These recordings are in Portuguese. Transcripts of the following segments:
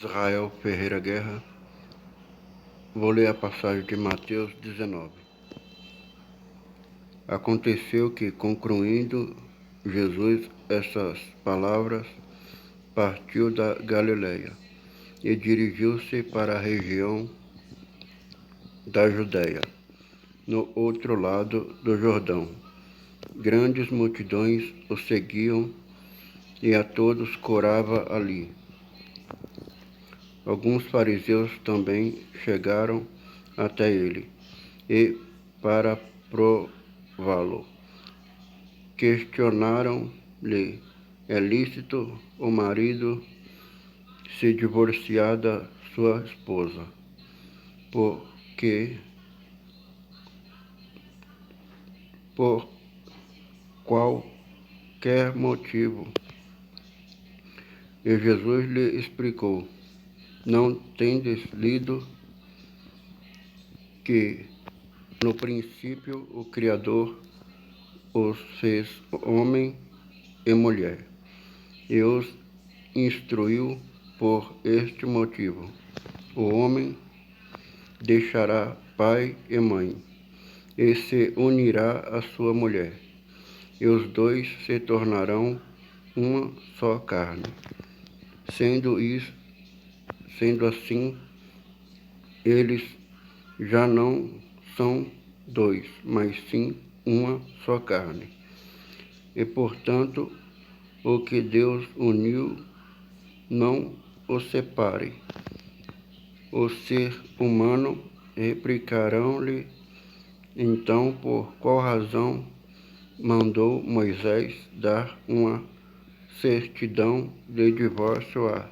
Israel Ferreira Guerra. Vou ler a passagem de Mateus 19. Aconteceu que, concluindo Jesus essas palavras, partiu da Galileia e dirigiu-se para a região da Judéia, no outro lado do Jordão. Grandes multidões o seguiam e a todos curava ali. Alguns fariseus também chegaram até ele e, para prová-lo, questionaram-lhe: é lícito o marido se divorciar da sua esposa, porque por qualquer motivo? E Jesus lhe explicou: não tendes lido que no princípio o Criador os fez homem e mulher, e os instruiu por este motivo: o homem deixará pai e mãe, e se unirá à sua mulher, e os dois se tornarão uma só carne. Sendo assim, eles já não são dois, mas sim uma só carne. E, portanto, o que Deus uniu, não o separe. O ser humano replicaram-lhe então por qual razão mandou Moisés dar uma certidão de divórcio à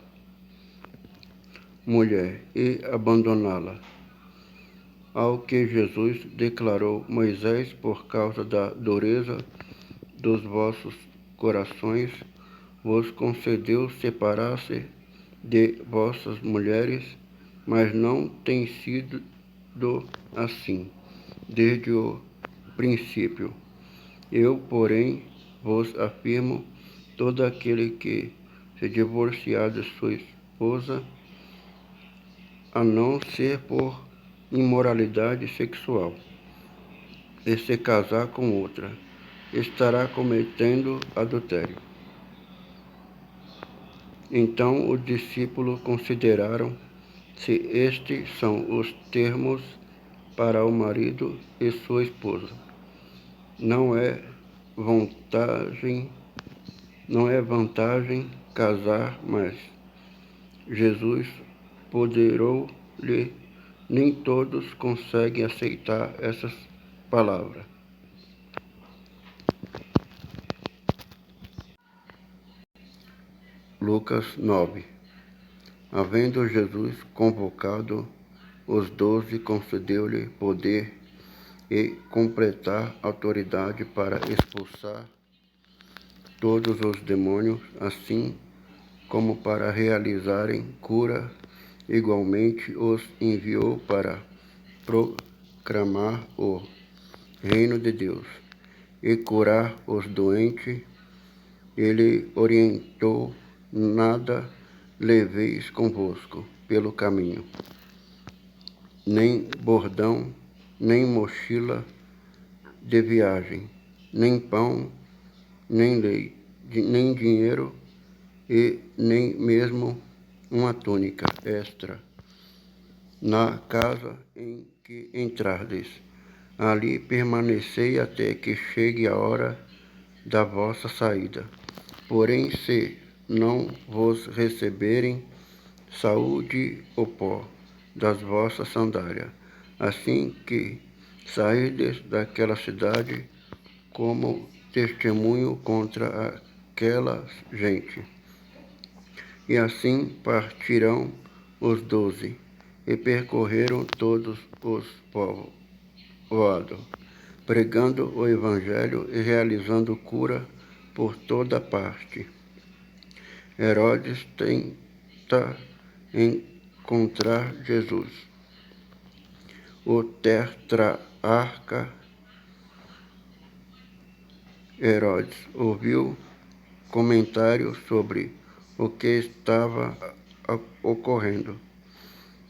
mulher e abandoná-la. Ao que Jesus declarou: Moisés, por causa da dureza dos vossos corações, vos concedeu separar-se de vossas mulheres, mas não tem sido assim desde o princípio. Eu, porém, vos afirmo: todo aquele que se divorciar de sua esposa, a não ser por imoralidade sexual, e se casar com outra, estará cometendo adultério. Então os discípulos consideraram se estes são os termos para o marido e sua esposa. Não é vantagem casar, mas Jesus ponderou-lhe: nem todos conseguem aceitar essas palavras. Lucas 9. Havendo Jesus convocado os 12, concedeu-lhe poder e completar autoridade para expulsar todos os demônios, assim como para realizarem cura. Igualmente os enviou para proclamar o reino de Deus e curar os doentes. Ele orientou: nada leveis convosco pelo caminho, nem bordão, nem mochila de viagem, nem pão, nem dinheiro, e nem mesmo uma túnica extra. Na casa em que entrardes, ali permanecei até que chegue a hora da vossa saída. Porém, se não vos receberem, saúde o pó das vossas sandálias, assim que sairdes daquela cidade, como testemunho contra aquela gente. E assim partirão os 12, e percorreram todos os povoados, pregando o evangelho e realizando cura por toda parte. Herodes tenta encontrar Jesus. O tetrarca Herodes ouviu comentários sobre o que estava ocorrendo.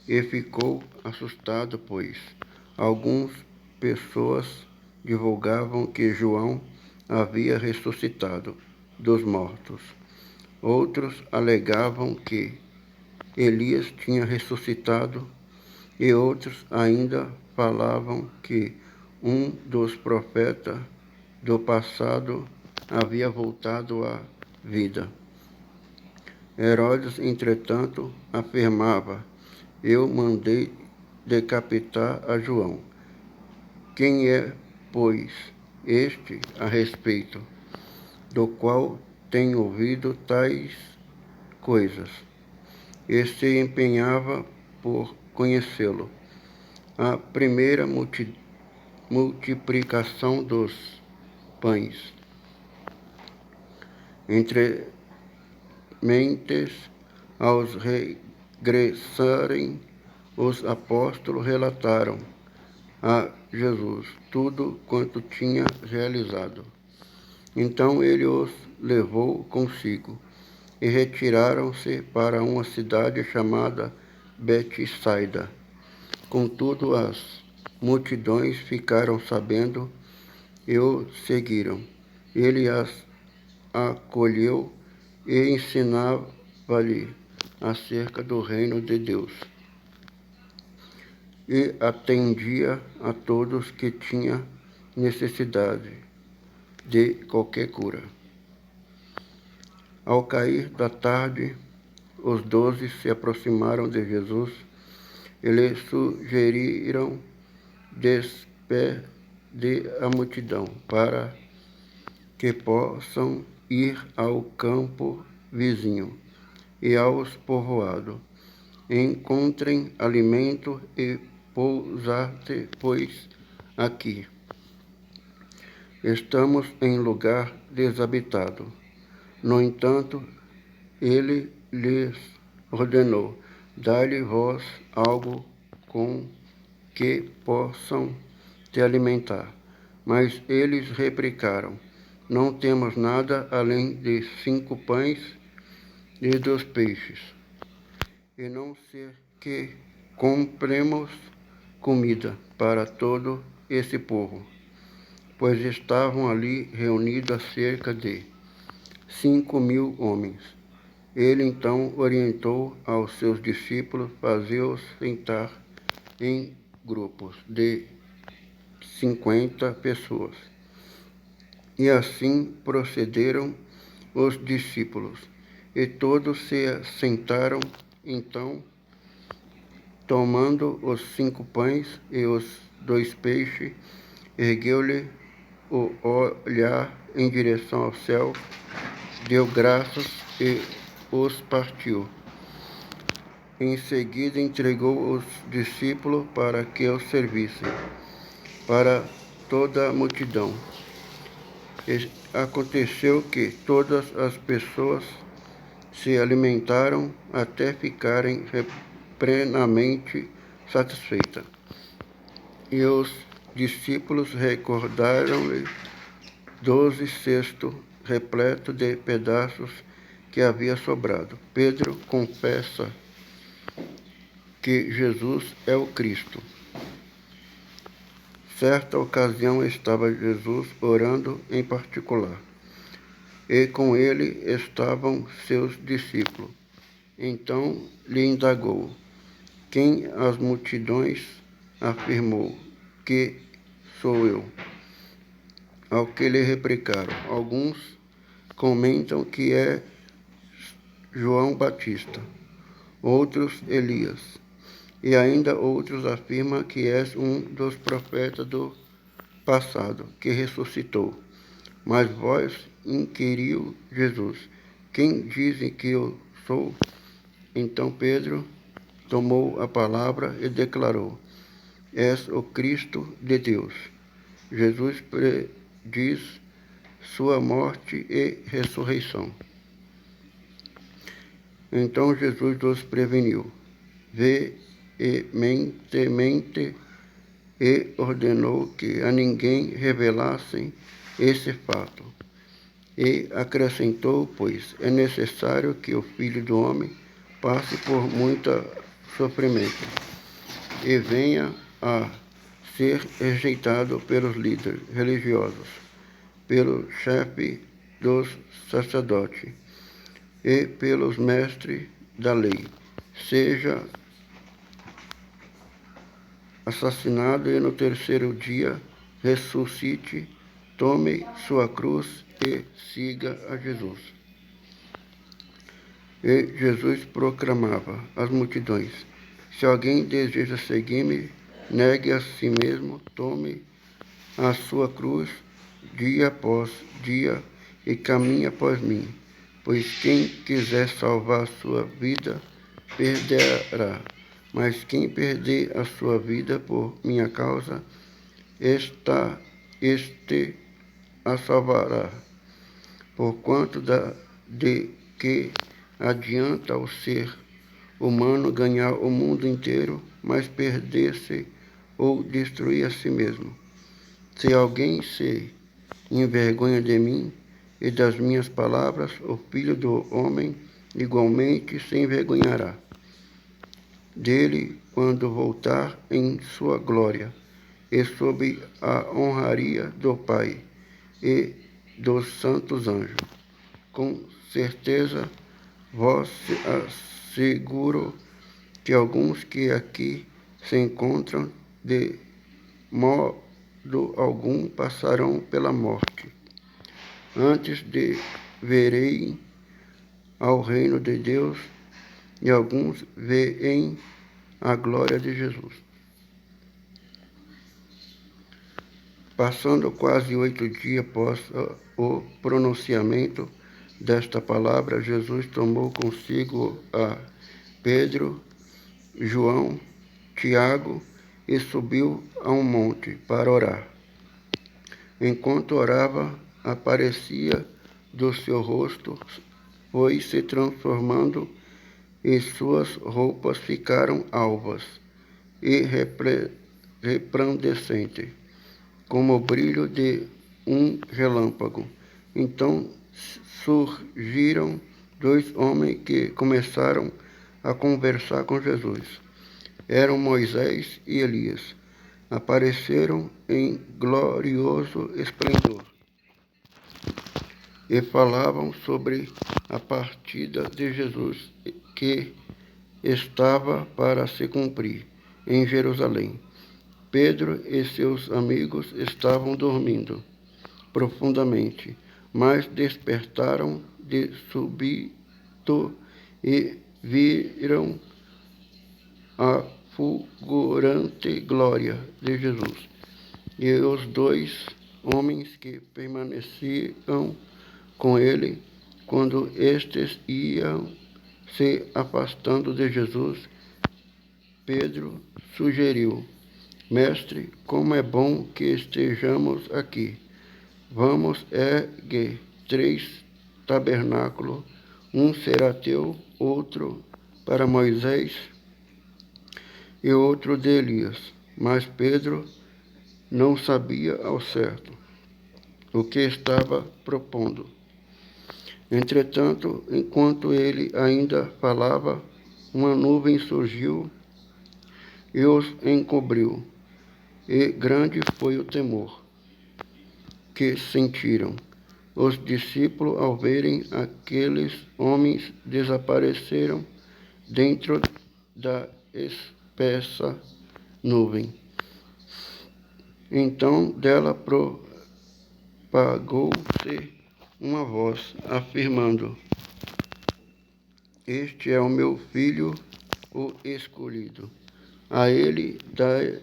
E ficou assustado, pois algumas pessoas divulgavam que João havia ressuscitado dos mortos. Outros alegavam que Elias tinha ressuscitado, e outros ainda falavam que um dos profetas do passado havia voltado à vida. Herodes, entretanto, afirmava: eu mandei decapitar a João. Quem é, pois, este a respeito do qual tenho ouvido tais coisas? E se empenhava por conhecê-lo. A primeira multiplicação dos pães. Entre mentes, ao regressarem, os apóstolos relataram a Jesus tudo quanto tinha realizado. Então ele os levou consigo e retiraram-se para uma cidade chamada Betsaida. Contudo, as multidões ficaram sabendo e o seguiram. Ele as acolheu e ensinava-lhe acerca do reino de Deus. E atendia a todos que tinham necessidade de qualquer cura. Ao cair da tarde, os 12 se aproximaram de Jesus e lhe sugeriram despedir a multidão para que possam ir ao campo vizinho e aos povoados, encontrem alimento e pousar-se, pois aqui estamos em lugar desabitado. No entanto, ele lhes ordenou: dai-lhe vós algo com que possam se alimentar. Mas eles replicaram: não temos nada além de 5 pães e 2 peixes, e não ser que compremos comida para todo esse povo, pois estavam ali reunidos cerca de 5.000 homens. Ele então orientou aos seus discípulos fazê-os sentar em grupos de 50 pessoas. E assim procederam os discípulos. E todos se sentaram. Então, tomando os 5 pães e os 2 peixes, ergueu-lhe o olhar em direção ao céu, deu graças e os partiu. Em seguida entregou os discípulos para que os servissem para toda a multidão. E aconteceu que todas as pessoas se alimentaram até ficarem plenamente satisfeitas. E os discípulos recordaram-lhe 12 cestos repletos de pedaços que havia sobrado. Pedro confessa que Jesus é o Cristo. Certa ocasião estava Jesus orando em particular, e com ele estavam seus discípulos. Então lhe indagou: quem as multidões afirmou que sou eu? Ao que lhe replicaram: alguns comentam que é João Batista, outros Elias, e ainda outros afirmam que és um dos profetas do passado, que ressuscitou. Mas vós, inquiriu Jesus: quem dizem que eu sou? Então Pedro tomou a palavra e declarou: és o Cristo de Deus. Jesus prediz sua morte e ressurreição. Então Jesus os preveniu veementemente e ordenou que a ninguém revelassem esse fato. E acrescentou: pois é necessário que o Filho do Homem passe por muito sofrimento e venha a ser rejeitado pelos líderes religiosos, pelo chefe dos sacerdotes e pelos mestres da lei. Seja assassinado e no terceiro dia ressuscite, tome sua cruz e siga a Jesus. E Jesus proclamava às multidões: se alguém deseja seguir-me, negue a si mesmo, tome a sua cruz dia após dia e caminhe após mim. Pois quem quiser salvar a sua vida, perderá. Mas quem perder a sua vida por minha causa, este a salvará. Porquanto de que adianta o ser humano ganhar o mundo inteiro, mas perder-se ou destruir a si mesmo? Se alguém se envergonha de mim e das minhas palavras, o Filho do Homem igualmente se envergonhará dele quando voltar em sua glória e sob a honraria do Pai e dos santos anjos. Com certeza vos asseguro que alguns que aqui se encontram de modo algum passarão pela morte, antes de verem ao reino de Deus, e alguns veem a glória de Jesus. Passando quase 8 dias após o pronunciamento desta palavra, Jesus tomou consigo a Pedro, João, Tiago e subiu a um monte para orar. Enquanto orava, aparecia do seu rosto, foi se transformando e suas roupas ficaram alvas e resplandecentes, como o brilho de um relâmpago. Então surgiram 2 homens que começaram a conversar com Jesus. Eram Moisés e Elias. Apareceram em glorioso esplendor e falavam sobre a partida de Jesus, que estava para se cumprir em Jerusalém. Pedro e seus amigos estavam dormindo profundamente, mas despertaram de súbito e viram a fulgurante glória de Jesus e os 2 homens que permaneciam com ele. Quando estes iam se afastando de Jesus, Pedro sugeriu: Mestre, como é bom que estejamos aqui. Vamos erguer 3 tabernáculos, um será teu, outro para Moisés e outro de Elias. Mas Pedro não sabia ao certo o que estava propondo. Entretanto, enquanto ele ainda falava, uma nuvem surgiu e os encobriu, e grande foi o temor que sentiram os discípulos ao verem aqueles homens desapareceram dentro da espessa nuvem. Então dela propagou-se uma voz, afirmando: Este é o meu filho, o escolhido. A ele dai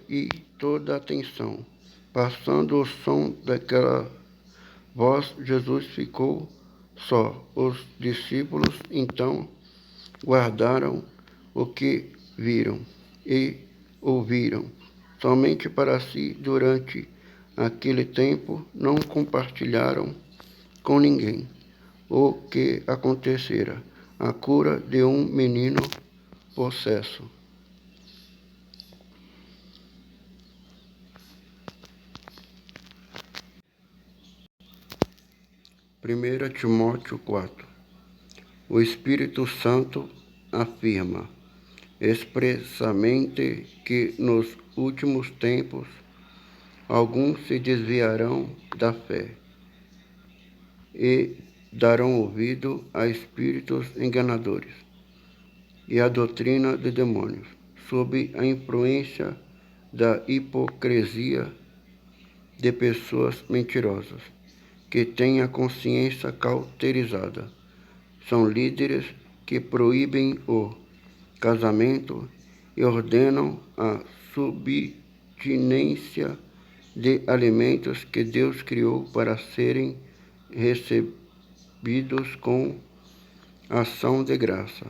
toda a atenção. Passando o som daquela voz, Jesus ficou só. Os discípulos então guardaram o que viram e ouviram somente para si. Durante aquele tempo não compartilharam com ninguém o que acontecera, a cura de um menino possesso. 1 Timóteo 4. O Espírito Santo afirma expressamente que nos últimos tempos alguns se desviarão da fé e darão ouvido a espíritos enganadores e à doutrina de demônios, sob a influência da hipocrisia de pessoas mentirosas, que têm a consciência cauterizada. São líderes que proíbem o casamento e ordenam a subsistência de alimentos que Deus criou para serem recebidos com ação de graça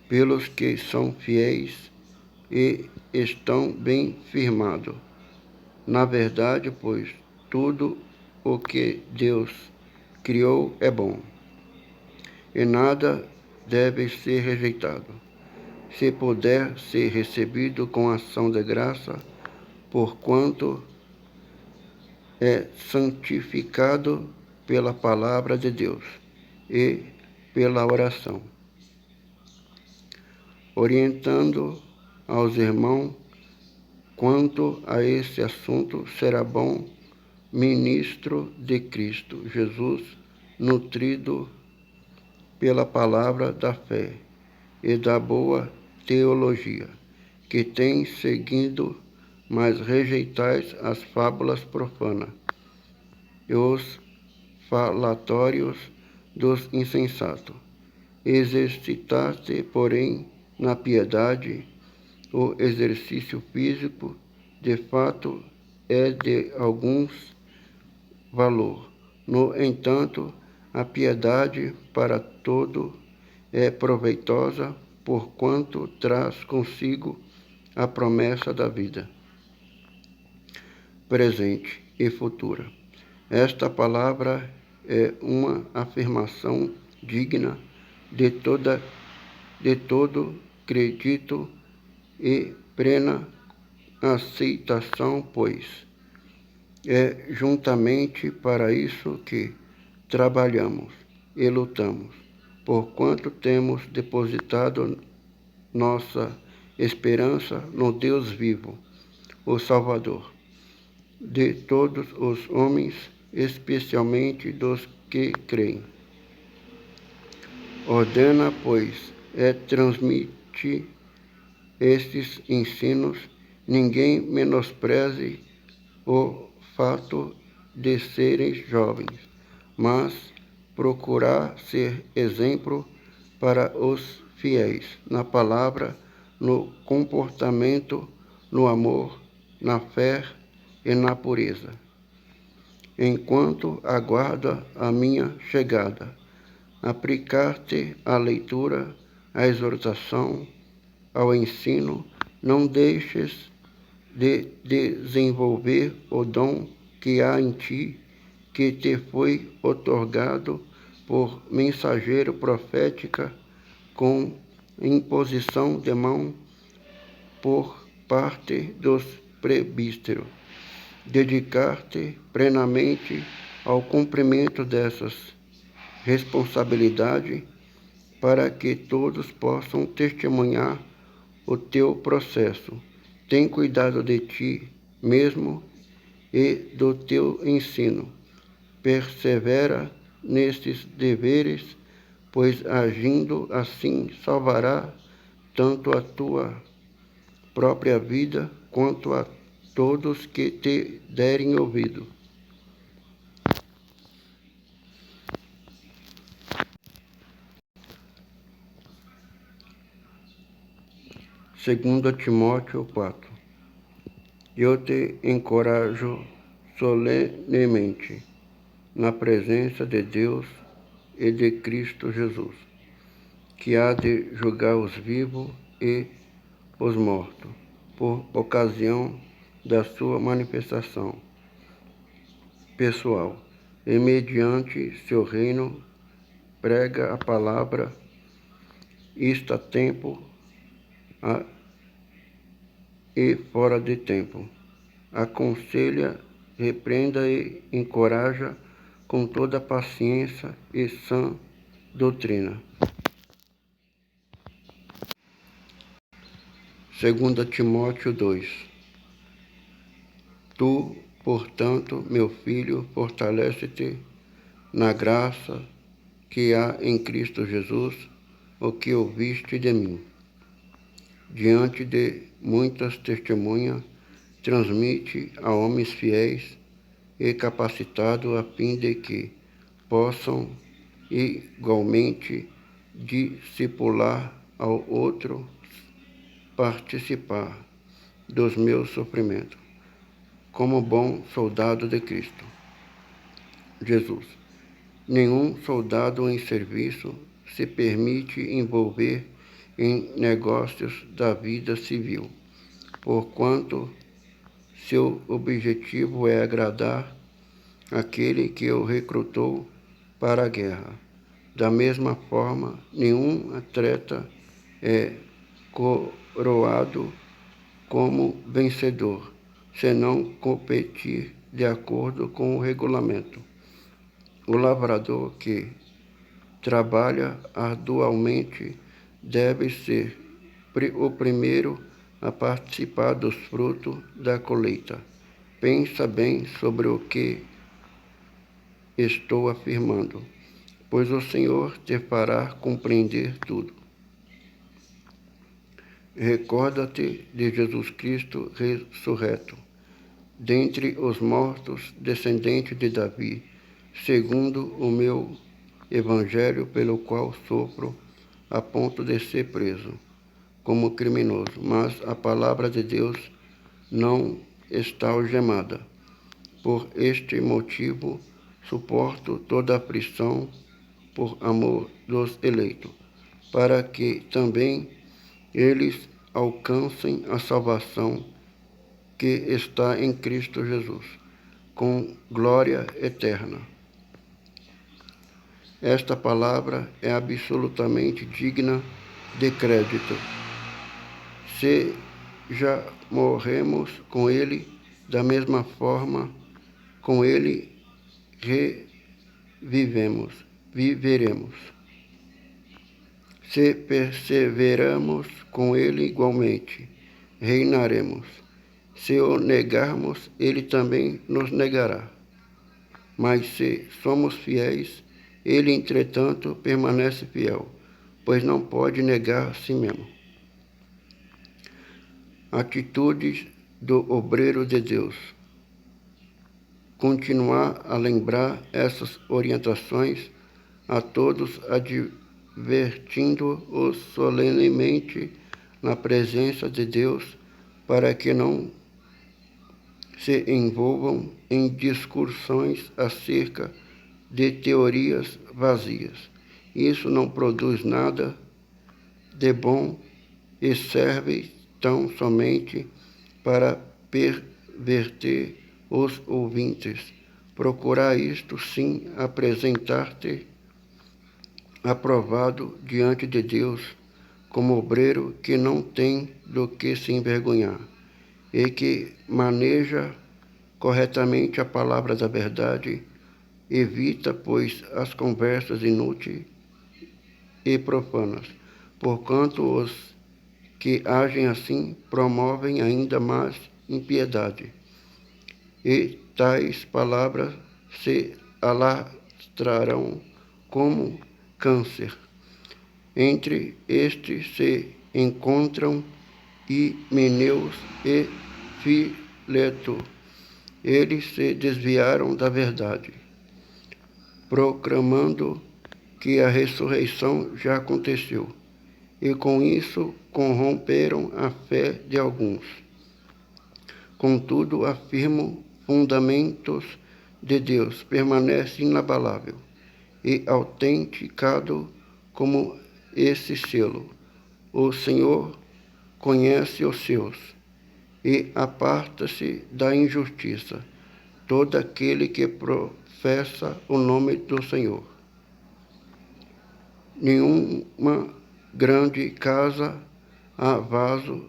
pelos que são fiéis e estão bem firmados na verdade, pois tudo o que Deus criou é bom, e nada deve ser rejeitado, se puder ser recebido com ação de graça, porquanto é santificado pela palavra de Deus e pela oração, orientando aos irmãos quanto a esse assunto. Será bom ministro de Cristo Jesus, nutrido pela palavra da fé e da boa teologia, que tem seguido, mas rejeitais as fábulas profanas e os falatórios dos insensatos. Exercitaste, porém, na piedade. O exercício físico, de fato, é de alguns valor. No entanto, a piedade para todo é proveitosa, porquanto traz consigo a promessa da vida presente e futura. Esta palavra é uma afirmação digna de todo crédito e plena aceitação, pois é juntamente para isso que trabalhamos e lutamos, porquanto temos depositado nossa esperança no Deus vivo, o Salvador de todos os homens, especialmente dos que creem. Ordena, pois, transmite estes ensinos. Ninguém menospreze o fato de serem jovens, mas procurar ser exemplo para os fiéis na palavra, no comportamento, no amor, na fé e na pureza. Enquanto aguarda a minha chegada, aplicar-te à leitura, à exortação, ao ensino, não deixes de desenvolver o dom que há em ti, que te foi otorgado por mensageiro profética, com imposição de mão por parte dos presbíteros. Dedicar-te plenamente ao cumprimento dessas responsabilidades, para que todos possam testemunhar o teu processo. Tem cuidado de ti mesmo e do teu ensino. Persevera nestes deveres, pois agindo assim salvará tanto a tua própria vida quanto a todos que te derem ouvido. Segundo Timóteo 4. Eu te encorajo solenemente, na presença de Deus e de Cristo Jesus, que há de julgar os vivos e os mortos, por ocasião da sua manifestação pessoal, e mediante seu reino prega a palavra, está a tempo e fora de tempo. Aconselha, repreenda e encoraja com toda paciência e sã doutrina. 2 Timóteo 2. Tu, portanto, meu filho, fortalece-te na graça que há em Cristo Jesus, o que ouviste de mim. Diante de muitas testemunhas, transmite a homens fiéis e capacitados a fim de que possam igualmente discipular ao outro, participar dos meus sofrimentos, como bom soldado de Cristo Jesus. Nenhum soldado em serviço se permite envolver em negócios da vida civil, porquanto seu objetivo é agradar aquele que o recrutou para a guerra. Da mesma forma, nenhum atleta é coroado como vencedor, se não competir de acordo com o regulamento. O lavrador que trabalha arduamente deve ser o primeiro a participar dos frutos da colheita. Pensa bem sobre o que estou afirmando, pois o Senhor te fará compreender tudo. Recorda-te de Jesus Cristo ressurreto, dentre os mortos, descendente de Davi, segundo o meu evangelho, pelo qual sofro a ponto de ser preso como criminoso, mas a palavra de Deus não está algemada. Por este motivo, suporto toda aflição por amor dos eleitos, para que também eles alcancem a salvação que está em Cristo Jesus, com glória eterna. Esta palavra é absolutamente digna de crédito. Se já morremos com ele, da mesma forma, com ele viveremos. Se perseveramos com ele igualmente, reinaremos. Se o negarmos, ele também nos negará. Mas se somos fiéis, ele, entretanto, permanece fiel, pois não pode negar a si mesmo. Atitudes do obreiro de Deus. Continuar a lembrar essas orientações a todos, advertindo-os solenemente na presença de Deus, para que não se envolvam em discussões acerca de teorias vazias. Isso não produz nada de bom e serve tão somente para perverter os ouvintes. Procurar isto sim, apresentar-te aprovado diante de Deus, como obreiro que não tem do que se envergonhar e que maneja corretamente a palavra da verdade. Evita, pois, as conversas inúteis e profanas, porquanto os que agem assim promovem ainda mais impiedade, e tais palavras se alastrarão como câncer. Entre estes se encontram Himeneus e Fileto. Eles se desviaram da verdade, proclamando que a ressurreição já aconteceu, e com isso corromperam a fé de alguns. Contudo, afirmo, fundamentos de Deus permanece inabalável e autenticado como esse selo. O Senhor conhece os seus e aparta-se da injustiça todo aquele que professa o nome do Senhor. Nenhuma grande casa há vaso,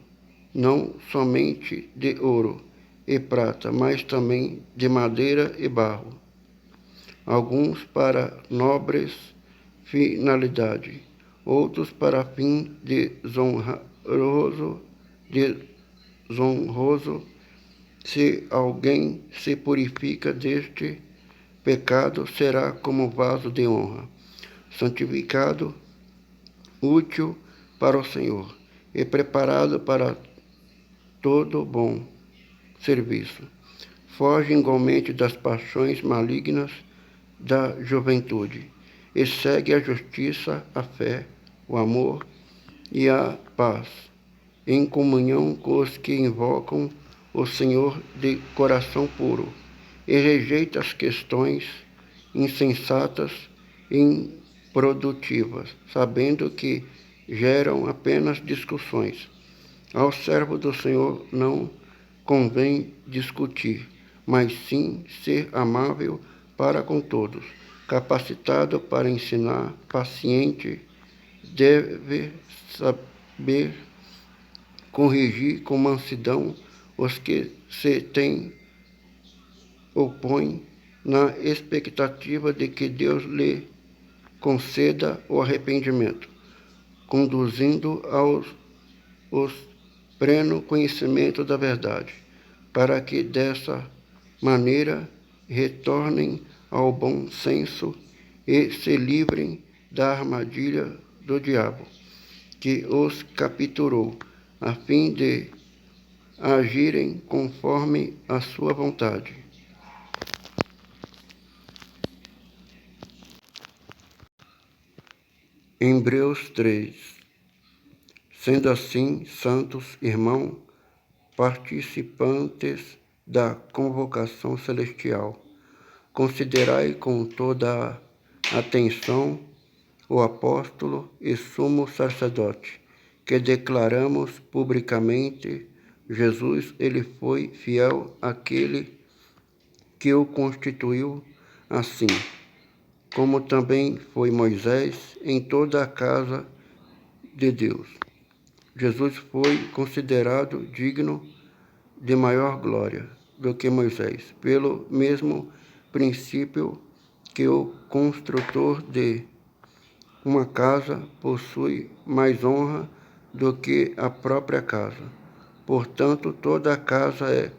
não somente de ouro e prata, mas também de madeira e barro, alguns para nobres finalidades, outros para fim desonroso desonroso. Se alguém se purifica deste pecado, será como vaso de honra, santificado, útil para o Senhor e preparado para todo bom serviço. Foge igualmente das paixões malignas da juventude e segue a justiça, a fé, o amor e a paz, em comunhão com os que invocam o Senhor de coração puro, e rejeita as questões insensatas e improdutivas, sabendo que geram apenas discussões. Ao servo do Senhor não convém discutir, mas sim ser amável para com todos, capacitado para ensinar, paciente, deve saber corrigir com mansidão os que se opõem, na expectativa de que Deus lhe conceda o arrependimento, conduzindo os pleno conhecimento da verdade, para que dessa maneira retornem ao bom senso e se livrem da armadilha do diabo, que os capturou, a fim de agirem conforme a sua vontade. Hebreus 3. Sendo assim, santos irmãos, participantes da convocação celestial, considerai com toda a atenção o apóstolo e sumo sacerdote, que declaramos publicamente: Jesus, ele foi fiel àquele que o constituiu, assim como também foi Moisés em toda a casa de Deus. Jesus foi considerado digno de maior glória do que Moisés, pelo mesmo princípio que o construtor de uma casa possui mais honra do que a própria casa. Portanto, toda a casa é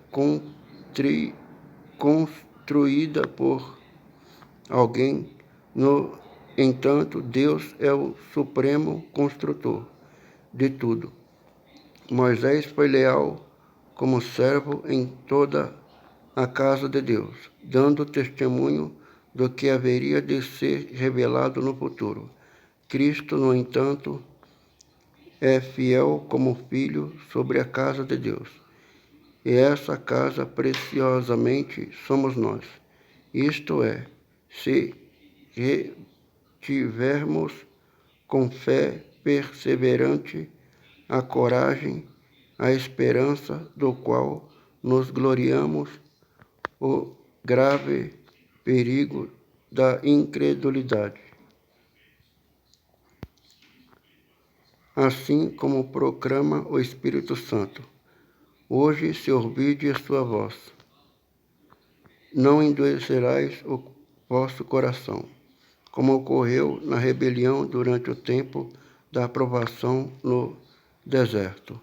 construída por alguém. No entanto, Deus é o supremo construtor de tudo. Moisés foi leal como servo em toda a casa de Deus, dando testemunho do que haveria de ser revelado no futuro. Cristo, no entanto, é fiel como filho sobre a casa de Deus. E essa casa preciosamente somos nós. Isto é, se tivermos com fé perseverante a coragem, a esperança do qual nos gloriamos, o grave perigo da incredulidade. Assim como proclama o Espírito Santo: hoje, se ouvirdes sua voz, não endurecerás o vosso coração, como ocorreu na rebelião durante o tempo da provação no deserto.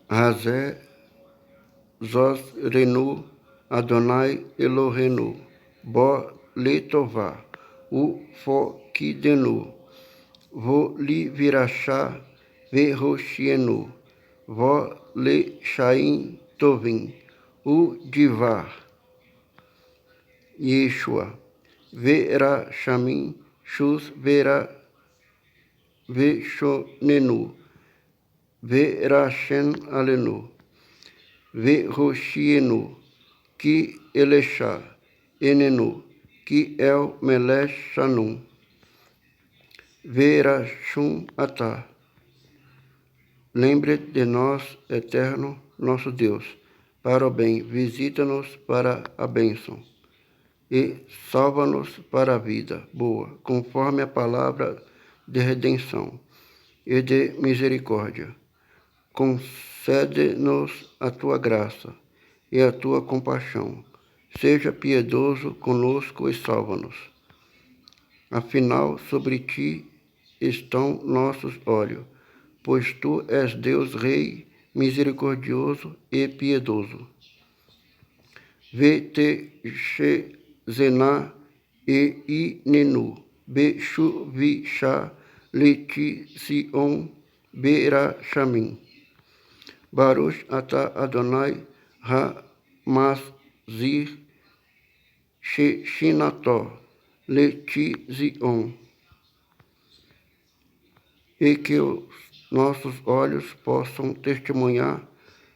Hazé Zos Renu Adonai Elohenu Bo Letová U Fokidenu Vo Livirachá Verroxienu Vo Lechaim Tovim U Divar Yeshua Verachamim Shus Veshonenu Verachem Alenu Verroxienu Ki Elechá Enenu Ki El Melech Shanum Verachum Atá. Lembre de nós, eterno, nosso Deus, para o bem, visita-nos para a bênção e salva-nos para a vida boa, conforme a palavra de redenção e de misericórdia. Concede-nos a tua graça e a tua compaixão. Seja piedoso conosco e salva-nos. Afinal, sobre ti estão nossos olhos, pois tu és Deus Rei, misericordioso e piedoso. Vê-te-Shezená e Inenu, Be-Shu-Vi-Shá, Leti-Sion, Berachamim. Baruch atah Adonai ha-Mazir, Shechinató, Leti-Zion. E que os nossos olhos possam testemunhar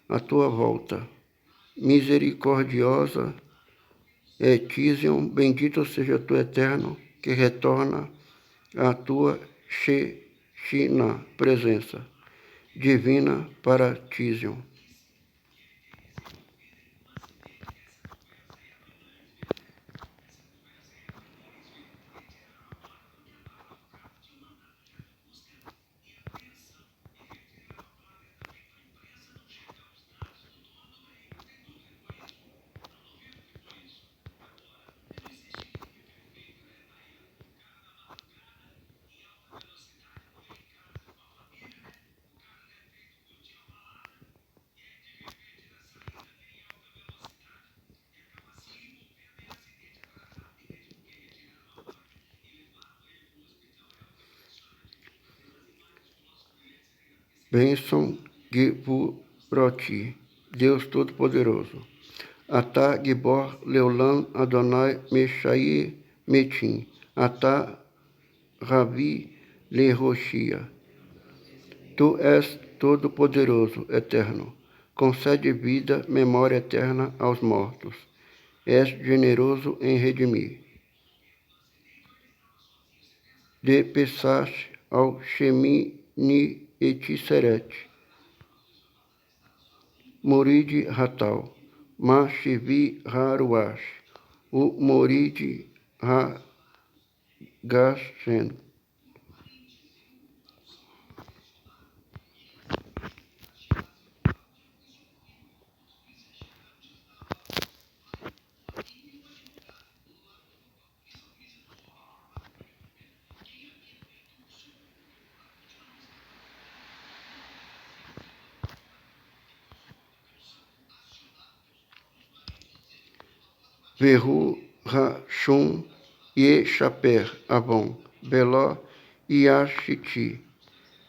a tua volta. Misericordiosa é Tísion, bendito seja tu Eterno, que retorna à tua Shechina, presença divina para Tísion. Bênção Gibur-Oti, Deus Todo-Poderoso. Atá Gibor Leolam Adonai Meshai Metim. Atá Ravi Leroshia. Tu és Todo-Poderoso, Eterno. Concede vida, memória eterna aos mortos. És generoso em redimir. De Pesaste ao Shemini Etiseret, Moride Hatal, Mashivi Haruash, o Moride Hagashen. Vehu Rashum Yeshaper Avon, Beló Yashiti,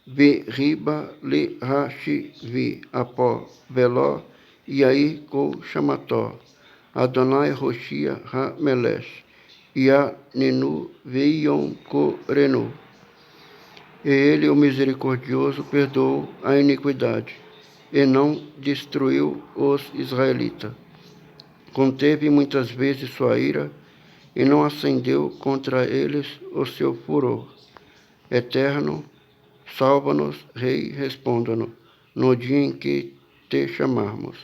Veriba Le Rashivi Apó, Beló Yair Ko Shamató, Adonai Roshia Ha-Melesh, Yanenu Veion Korenu. E ele, o misericordioso, perdoou a iniquidade e não destruiu os israelitas. Conteve muitas vezes sua ira e não acendeu contra eles o seu furor. Eterno, salva-nos, Rei, responda-nos, no dia em que te chamarmos.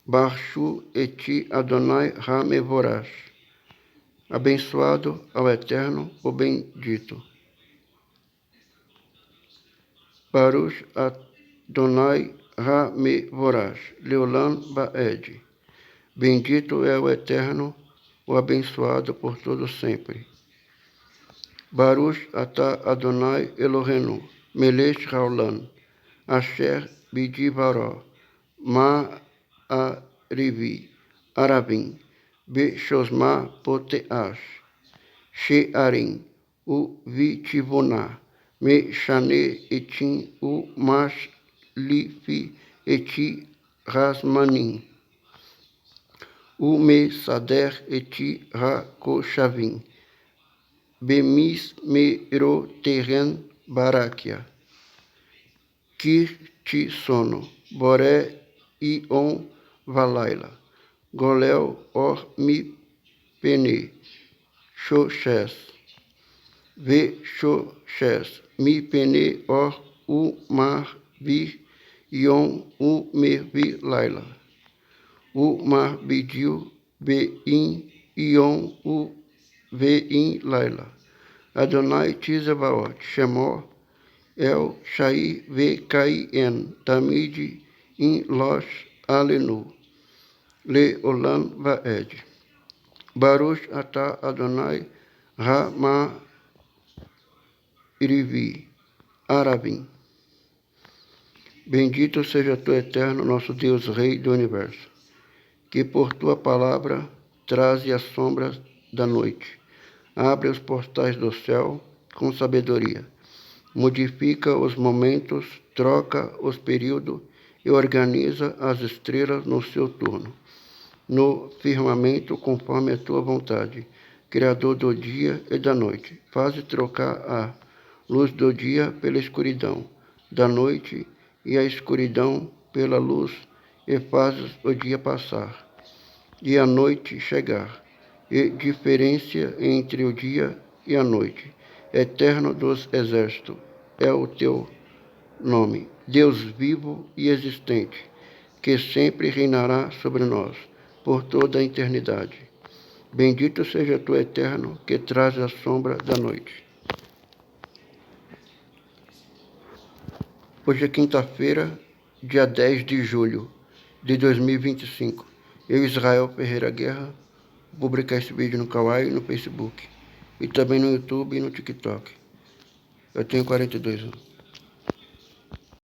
Barshu eti Adonai ha-mevorash. Abençoado ao Eterno, o bendito. Baruch Adonai ha-mevorash, Leolam Baed. Bendito é o Eterno, o abençoado por todo sempre. Baruch atah Adonai Elohenu, Melech Haolam, Asher Bidivaró, Ma'arivi, Aravim, Beshosma Poteash, Shearim, o Vitivonah, Meshane etim, o Mashlifi eti Rasmanim, o Mesader eti Rakoshavim, Bemis Meroteren Barakia, Kirtisono, Boré Ion Valaila, Golel Or Mipene, Xoxés, Ve-Xoxés, Mipene Or Umar Vi Ion Umervi Laila, Umar Bidiu Bein Ion Vein Laila, Adonai Tizebaot, Shemor, El Shai Vekaien, Tamid in Losh Alenu, Le Olam Vaed. Baruch atah Adonai Ramarivi, Aravim. Bendito seja tu, eterno, nosso Deus, Rei do Universo, que por tua palavra traze as sombras da noite, abre os portais do céu com sabedoria, modifica os momentos, troca os períodos e organiza as estrelas no seu turno, no firmamento conforme a tua vontade, Criador do dia e da noite. Faze trocar a luz do dia pela escuridão, da noite e a escuridão pela luz, e fazes o dia passar e a noite chegar, e diferença entre o dia e a noite. Eterno dos exércitos é o teu nome, Deus vivo e existente, que sempre reinará sobre nós, por toda a eternidade. Bendito seja tu, eterno, que traz a sombra da noite. Hoje é quinta-feira, dia 10 de julho de 2025. Eu, Israel Ferreira Guerra, vou publicar esse vídeo no Kawaii e no Facebook. E também no YouTube e no TikTok. Eu tenho 42 anos.